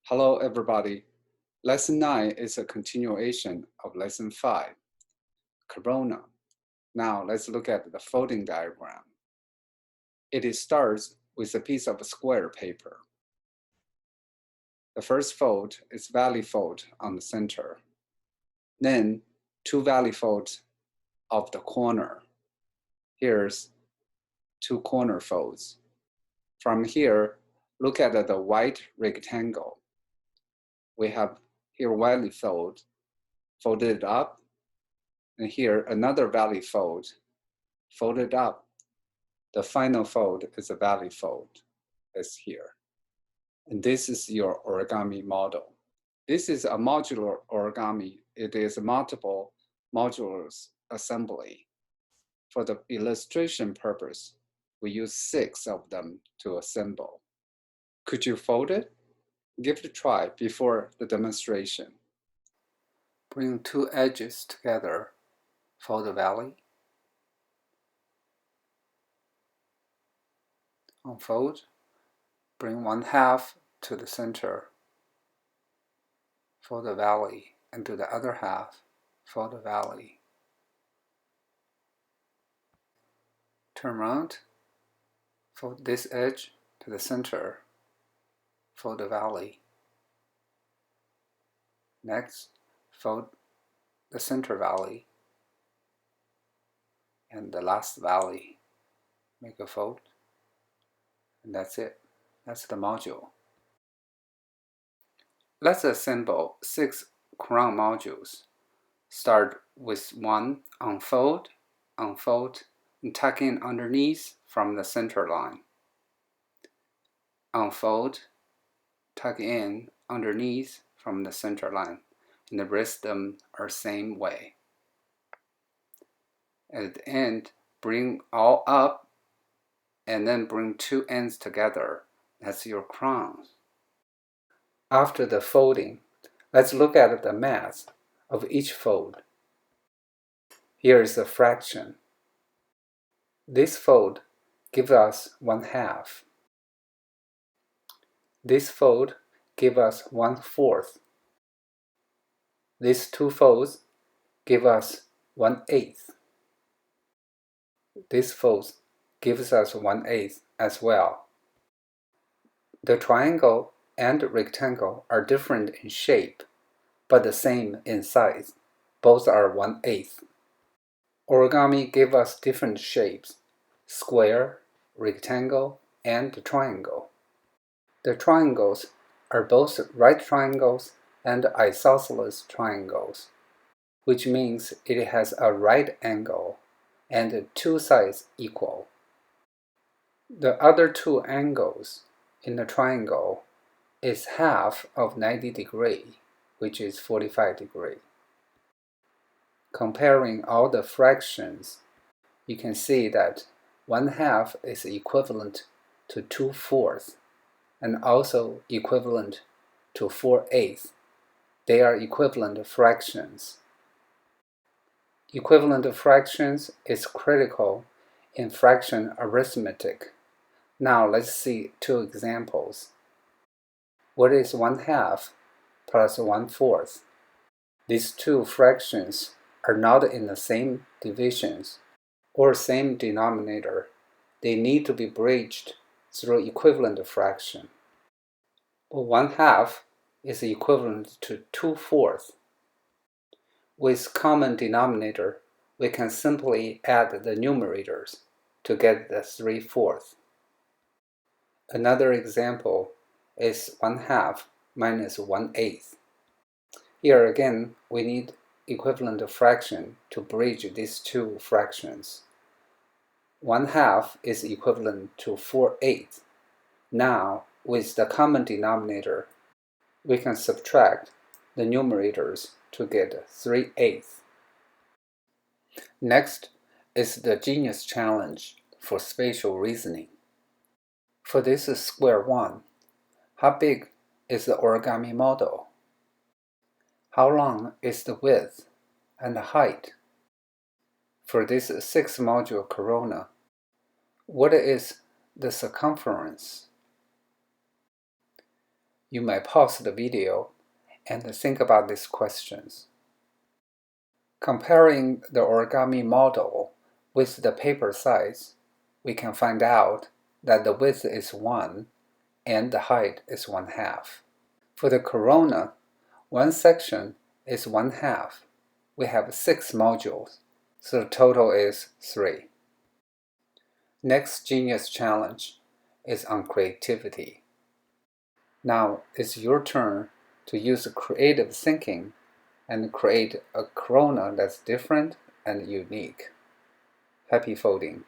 Hello, everybody. Lesson 9 is a continuation of Lesson 5, Corona. Now, let's look at the folding diagram. It starts with a piece of square paper. The first fold is valley fold on the center. Then, two valley folds of the corner. Here's two corner folds. From here, look at the white rectangle. We have here valley fold, folded up, and here another valley fold, folded up. The final fold is a valley fold, as here. And this is your origami model. This is a modular origami. It is a multiple modulars assembly. For the illustration purpose, we use 6 of them to assemble. Could you fold it? Give it a try before the demonstration. Bring two edges together for the valley. Unfold. Bring one half to the center for the valley and do the other half for the valley. Turn around. Fold this edge to the center for the valley. Next, fold the center valley and the last valley. Make a fold. And that's it. That's the module. Let's assemble 6 crown modules. Start with 1, unfold, unfold, and tuck in underneath from the center line. Unfold, tuck in underneath from the center line, and the rest of them are same way. At the end, bring all up, and then bring two ends together. That's your crowns. After the folding, let's look at the math of each fold. Here is the fraction. This fold gives us 1/2. This fold gives us 1/4. These two folds give us 1/8. This fold gives us 1/8 as well. The triangle and rectangle are different in shape, but the same in size. Both are 1/8. Origami gives us different shapes: square, rectangle, and triangle. The triangles are both right triangles and isosceles triangles, which means it has a right angle and two sides equal. The other two angles in the triangle is half of 90 degrees, which is 45 degrees. Comparing all the fractions, you can see that 1/2 is equivalent to 2/4 and also equivalent to 4/8. They are equivalent fractions. Equivalent fractions is critical in fraction arithmetic. Now let's see two examples. What is 1/2 plus 1/4? These two fractions are not in the same divisions or same denominator. They need to be bridged through equivalent fraction. But 1/2 is equivalent to 2/4. With common denominator, we can simply add the numerators to get the 3/4. Another example is 1/2 minus 1/8. Here again, we need equivalent fraction to bridge these two fractions. 1/2 is equivalent to 4/8. Now, with the common denominator, we can subtract the numerators to get 3/8. Next is the genius challenge for spatial reasoning. For this square one, how big is the origami model? How long is the width and the height? For this 6-module corona, what is the circumference? You may pause the video and think about these questions. Comparing the origami model with the paper size, we can find out that the width is 1 and the height is 1/2. For the corona, one section is 1/2. We have 6 modules, so the total is 3. Next Genius Challenge is on creativity. Now it's your turn to use creative thinking and create a corona that's different and unique. Happy folding!